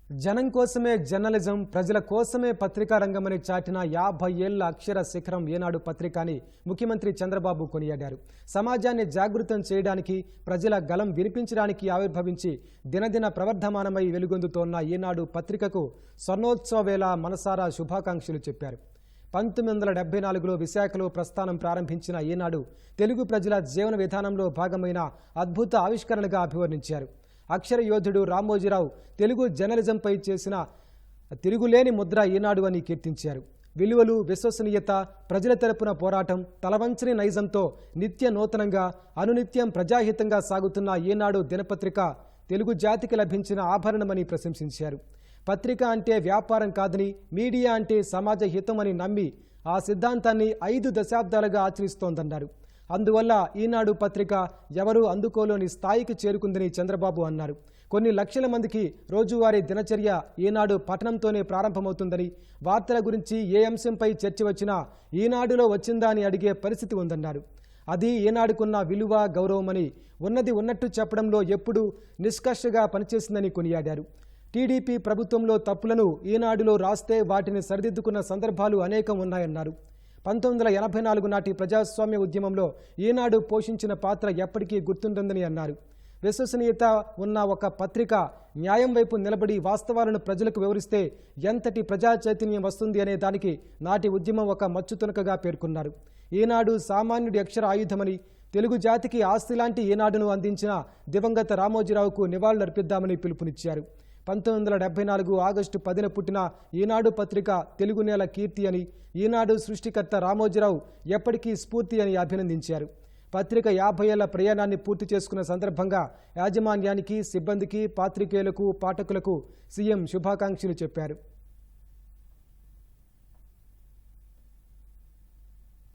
జనం కోసమే జర్నలిజం, ప్రజల కోసమే పత్రికా రంగమని చాటిన 50 ఏళ్ల అక్షర శిఖరం ఈనాడు పత్రిక అని ముఖ్యమంత్రి చంద్రబాబు కొనియాడారు. సమాజాన్ని జాగృతం చేయడానికి, ప్రజల గలం వినిపించడానికి ఆవిర్భవించి దినదిన ప్రవర్ధమానమై వెలుగొందుతోన్న ఈనాడు పత్రికకు స్వర్ణోత్సవ వేళ మనసారా శుభాకాంక్షలు చెప్పారు. 1974లో విశాఖలో ప్రస్థానం ప్రారంభించిన ఈనాడు తెలుగు ప్రజల జీవన విధానంలో భాగమైన అద్భుత ఆవిష్కరణగా అభివర్ణించారు. అక్షర యోధుడు రామోజీరావు తెలుగు జర్నలిజంపై చేసిన తిరుగులేని ముద్ర ఈనాడు అని కీర్తించారు. విలువలు, విశ్వసనీయత, ప్రజల తరపున పోరాటం, తలవంచని నైజంతో నిత్య నూతనంగా, అనునిత్యం ప్రజాహితంగా సాగుతున్న ఈనాడు దినపత్రిక తెలుగు జాతికి లభించిన ఆభరణమని ప్రశంసించారు. పత్రిక అంటే వ్యాపారం కాదని, మీడియా అంటే సమాజ హితమని నమ్మి ఆ సిద్ధాంతాన్ని 5 దశాబ్దాలుగా ఆచరిస్తోందన్నారు. అందువల్ల ఈనాడు పత్రిక ఎవరూ అందుకోలేని స్థాయికి చేరుకుందని చంద్రబాబు అన్నారు. కొన్ని లక్షల మందికి రోజువారీ దినచర్య ఈనాడు పఠనంతోనే ప్రారంభమవుతుందని, వార్తల గురించి ఏ అంశంపై చర్చ వచ్చినా ఈనాడులో వచ్చిందా అని అడిగే పరిస్థితి ఉందన్నారు. అది ఈనాడుకున్న విలువ, గౌరవమని, ఉన్నది ఉన్నట్టు చెప్పడంలో ఎప్పుడూ నిష్కర్షగా పనిచేసిందని కొనియాడారు. టీడీపీ ప్రభుత్వంలో తప్పులను ఈనాడులో రాస్తే వాటిని సరిదిద్దుకున్న సందర్భాలు అనేకం ఉన్నాయన్నారు. 1984 నాటి ప్రజాస్వామ్య ఉద్యమంలో ఈనాడు పోషించిన పాత్ర ఎప్పటికీ గుర్తుంటుందని అన్నారు. విశ్వసనీయత ఉన్న ఒక పత్రిక న్యాయం వైపు నిలబడి వాస్తవాలను ప్రజలకు వివరిస్తే ఎంతటి ప్రజా చైతన్యం వస్తుంది అనే దానికి నాటి ఉద్యమం ఒక మచ్చుతునకగా పేర్కొన్నారు. ఈనాడు సామాన్యుడి అక్షర ఆయుధమని, తెలుగు జాతికి ఆస్తి లాంటి ఈనాడును అందించిన దివంగత రామోజీరావుకు నివాళులర్పిద్దామని పిలుపునిచ్చారు. 1974 ఆగస్టు 10న పుట్టిన ఈనాడు పత్రిక తెలుగు నేల కీర్తి అని, ఈనాడు సృష్టికర్త రామోజీరావు ఎప్పటికీ స్ఫూర్తి అని అభినందించారు. పత్రిక 50 ఏళ్ల ప్రయాణాన్ని పూర్తి చేసుకున్న సందర్భంగా యాజమాన్యానికి, సిబ్బందికి, పాత్రికేయులకు, పాఠకులకు సీఎం శుభాకాంక్షలు చెప్పారు.